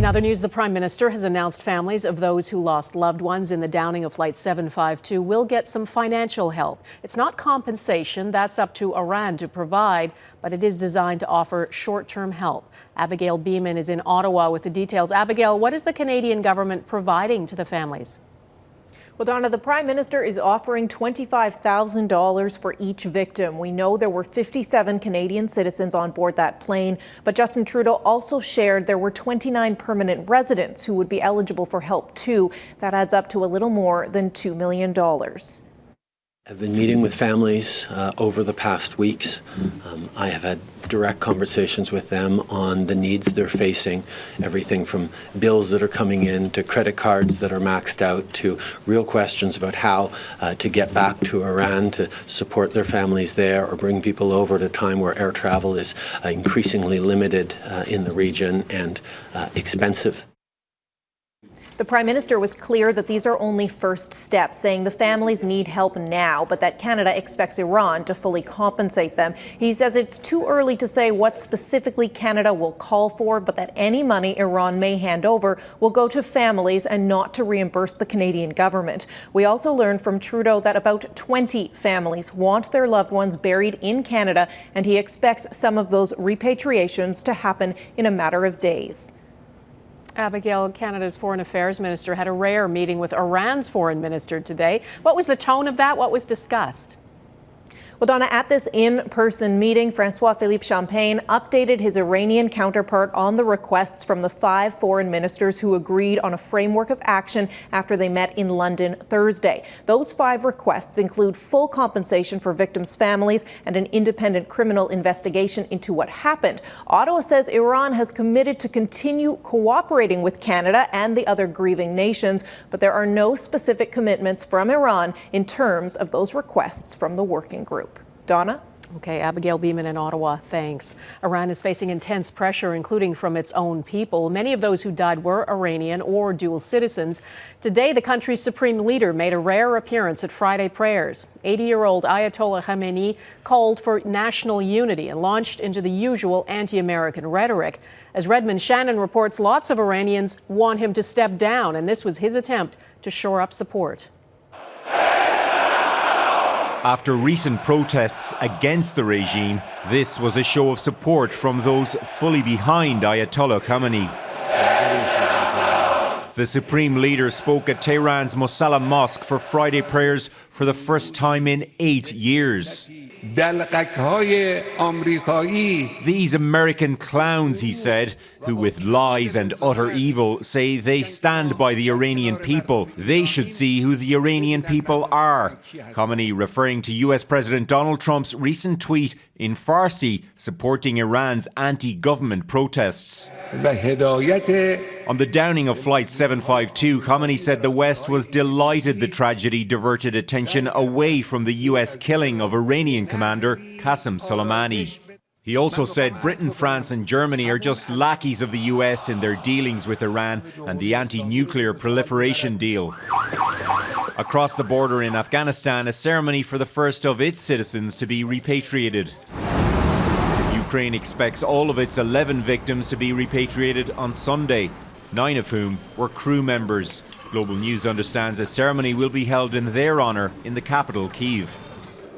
In other news, the Prime Minister has announced families of those who lost loved ones in the downing of Flight 752 will get some financial help. It's not compensation, that's up to Iran to provide, but it is designed to offer short-term help. Abigail Bimman is in Ottawa with the details. Abigail, what is the Canadian government providing to the families? Well, Donna, the Prime Minister is offering $25,000 for each victim. We know there were 57 Canadian citizens on board that plane, but Justin Trudeau also shared there were 29 permanent residents who would be eligible for help too. That adds up to a little more than $2 million. I've been meeting with families over the past weeks. I have had direct conversations with them on the needs they're facing, everything from bills that are coming in to credit cards that are maxed out to real questions about how to get back to Iran to support their families there or bring people over at a time where air travel is increasingly limited in the region and expensive. The Prime Minister was clear that these are only first steps, saying the families need help now, but that Canada expects Iran to fully compensate them. He says it's too early to say what specifically Canada will call for, but that any money Iran may hand over will go to families and not to reimburse the Canadian government. We also learned from Trudeau that about 20 families want their loved ones buried in Canada, and he expects some of those repatriations to happen in a matter of days. Abigail, Canada's Foreign Affairs Minister had a rare meeting with Iran's Foreign Minister today. What was the tone of that? What was discussed? Well, Donna, at this in-person meeting, Francois-Philippe Champagne updated his Iranian counterpart on the requests from the 5 foreign ministers who agreed on a framework of action after they met in London Thursday. Those 5 requests include full compensation for victims' families and an independent criminal investigation into what happened. Ottawa says Iran has committed to continue cooperating with Canada and the other grieving nations, but there are no specific commitments from Iran in terms of those requests from the working group. Donna? Okay, Abigail Bimman in Ottawa, thanks. Iran is facing intense pressure, including from its own people. Many of those who died were Iranian or dual citizens. Today, the country's supreme leader made a rare appearance at Friday prayers. 80-year-old Ayatollah Khamenei called for national unity and launched into the usual anti-American rhetoric. As Redmond Shannon reports, lots of Iranians want him to step down, and this was his attempt to shore up support. After recent protests against the regime, this was a show of support from those fully behind Ayatollah Khamenei. The supreme leader spoke at Tehran's Mosalla Mosque for Friday prayers for the first time in 8 years. These American clowns, he said, who with lies and utter evil say they stand by the Iranian people. They should see who the Iranian people are. Khamenei referring to US President Donald Trump's recent tweet in Farsi supporting Iran's anti-government protests. On the downing of Flight 752, Khamenei said the West was delighted the tragedy diverted attention away from the US killing of Iranian commander Qasem Soleimani. He also said Britain, France and Germany are just lackeys of the US in their dealings with Iran and the anti-nuclear proliferation deal. Across the border in Afghanistan, a ceremony for the first of its citizens to be repatriated. Ukraine expects all of its 11 victims to be repatriated on Sunday, 9 of whom were crew members. Global News understands a ceremony will be held in their honour in the capital, Kyiv.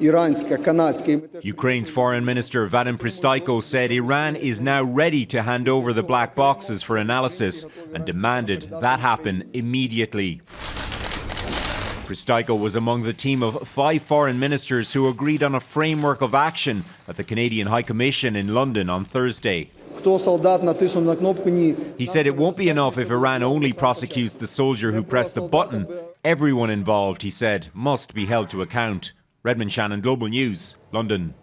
Ukraine's Foreign Minister Vadim Prystaiko said Iran is now ready to hand over the black boxes for analysis and demanded that happen immediately. Prystaiko was among the team of 5 foreign ministers who agreed on a framework of action at the Canadian High Commission in London on Thursday. He said it won't be enough if Iran only prosecutes the soldier who pressed the button. Everyone involved, he said, must be held to account. Redmond Shannon, Global News, London.